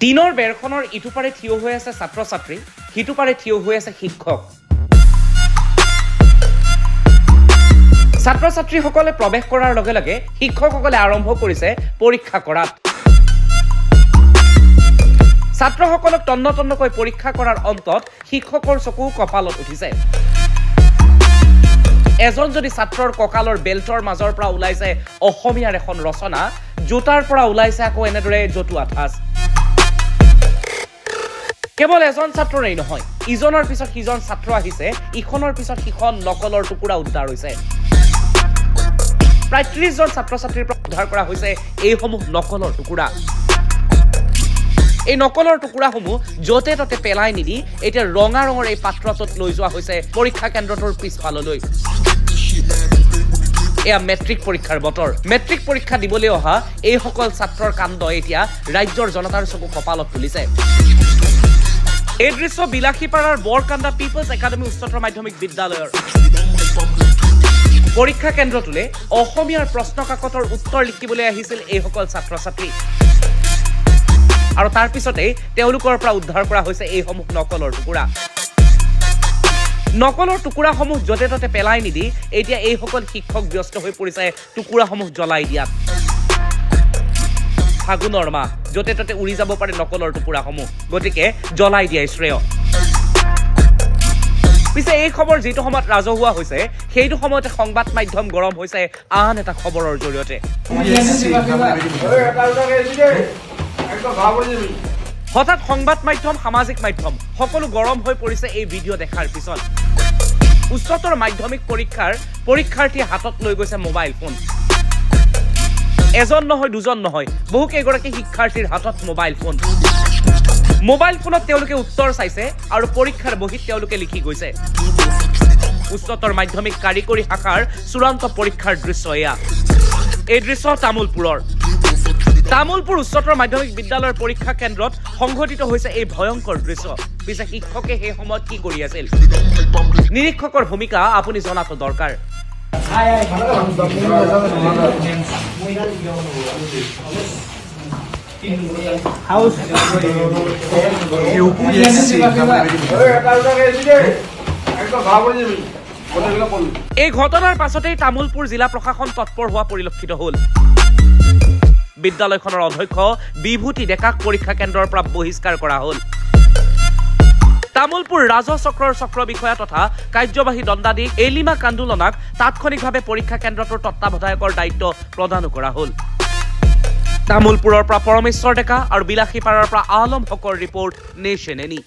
দিনৰ বেৰখনৰ ইটোপাৰে থিয় হৈ আছে ছাত্ৰ ছাত্ৰী, সিটোপাৰে থিয় হৈ আছে শিক্ষক। ছাত্ৰ ছাত্ৰীসকলে প্ৰৱেশ কৰাৰ লগে লগে শিক্ষকসকলে আৰম্ভ কৰিছে পৰীক্ষা কৰাত। ছাত্ৰসকলক তন্ন তন্নকৈ পৰীক্ষা কৰাৰ অন্তত শিক্ষকৰ চকু কপালত উঠিছে। এজন যদি ছাত্ৰৰ কঁকালৰ বেল্টৰ মাজৰ পৰা ওলাইছে অসমীয়াৰ এখন ৰচনা, জোতাৰ পৰা ওলাইছে আকৌ এনেদৰে জতুৱা ঠাঁচ। কেৱল এজন ছাত্ৰৰেই নহয়, ইজনৰ পিছত সিজন ছাত্ৰ আহিছে, ইখনৰ পিছত সিখন নকলৰ টুকুৰা উদ্ধাৰ হৈছে। প্ৰায় ৩০ জন ছাত্ৰ ছাত্ৰীৰ পৰা উদ্ধাৰ কৰা হৈছে এইসমূহ নকলৰ টুকুৰা। এই নকলৰ টুকুৰাসমূহ য'তে ত'তে পেলাই নিদি এতিয়া ৰঙা ৰঙৰ এই পাত্ৰটোত লৈ যোৱা হৈছে পৰীক্ষা কেন্দ্ৰটোৰ পিছফাললৈ। এয়া মেট্ৰিক পৰীক্ষাৰ বতৰ। মেট্ৰিক পৰীক্ষা দিবলৈ অহা এইসকল ছাত্ৰৰ কাণ্ড এতিয়া ৰাজ্যৰ জনতাৰ চকু কপালত তুলিছে। এই দৃশ্য বিলাসীপাৰাৰ বৰকান্দা পিপলছ একাডেমী উচ্চতৰ মাধ্যমিক বিদ্যালয়ৰ। পৰীক্ষা কেন্দ্ৰটোলৈ অসমীয়াৰ প্ৰশ্ন কাকতৰ উত্তৰ লিখিবলৈ আহিছিল এইসকল ছাত্ৰ ছাত্ৰী, আৰু তাৰ পিছতেই তেওঁলোকৰ পৰা উদ্ধাৰ কৰা হৈছে এইসমূহ নকলৰ টুকুৰা। নকলৰ টুকুৰাসমূহ য'তে ত'তে পেলাই নিদি এতিয়া এইসকল শিক্ষক ব্যস্ত হৈ পৰিছে টুকুৰাসমূহ জ্বলাই দিয়াত। ফাগুনৰ মাহ, য'তে ত'তে উৰি যাব পাৰে নকলৰ টুকুৰাসমূহ, গতিকে জ্বলাই দিয়াই শ্ৰেয়। পিছে এই খবৰ যিটো সময়ত ৰাজহুৱা হৈছে, সেইটো সময়তে সংবাদ মাধ্যম গৰম হৈছে আন এটা খবৰৰ জৰিয়তে। হঠাৎ সংবাদ মাধ্যম, সামাজিক মাধ্যম সকলো গৰম হৈ পৰিছে এই ভিডিঅ' দেখাৰ পিছত। উচ্চতৰ মাধ্যমিক পৰীক্ষাৰ পৰীক্ষাৰ্থীয়ে হাতত লৈ গৈছে মোবাইল ফোন। এজন নহয়, দুজন নহয়, বহু কেইগৰাকী শিক্ষাৰ্থীৰ হাতত মোবাইল ফোন। মোবাইল ফোনত তেওঁলোকে উত্তৰ চাইছে আৰু পৰীক্ষাৰ বহীত তেওঁলোকে লিখি গৈছে। উচ্চতৰ মাধ্যমিক কাৰিকৰী শাখাৰ চূড়ান্ত পৰীক্ষাৰ দৃশ্য এয়া। এই দৃশ্য তামোলপুৰৰ। তামোলপুৰ উচ্চতৰ মাধ্যমিক বিদ্যালয়ৰ পৰীক্ষা কেন্দ্ৰত সংঘটিত হৈছে এই ভয়ংকৰ দৃশ্য। পিছে শিক্ষকে সেই সময়ত কি কৰি আছিল? নিৰীক্ষকৰ ভূমিকা আপুনি জনাটো দৰকাৰ। এই ঘটনাৰ পাছতেই তামোলপুৰ জিলা প্ৰশাসন তৎপৰ হোৱা পৰিলক্ষিত হ'ল। বিদ্যালয়খনৰ অধ্যক্ষ বিভূতি ডেকাক পৰীক্ষা কেন্দ্ৰৰ পৰা বহিষ্কাৰ কৰা হ'ল। তামোলপুৰ ৰাজহ চক্ৰৰ চক্ৰ বিষয়া তথা কাৰ্যবাহী দণ্ডাধীশ এলিমা কান্দোলনাক তাৎক্ষণিকভাৱে পৰীক্ষা কেন্দ্ৰটোৰ তত্ত্বাৱধায়কৰ দায়িত্ব প্ৰদানো কৰা হ'ল। তামোলপুৰৰ পৰা পৰমেশ্বৰ ডেকা আৰু বিলাসীপাৰাৰ পৰা আলম হকৰ ৰিপৰ্ট নেশ্যন এনি।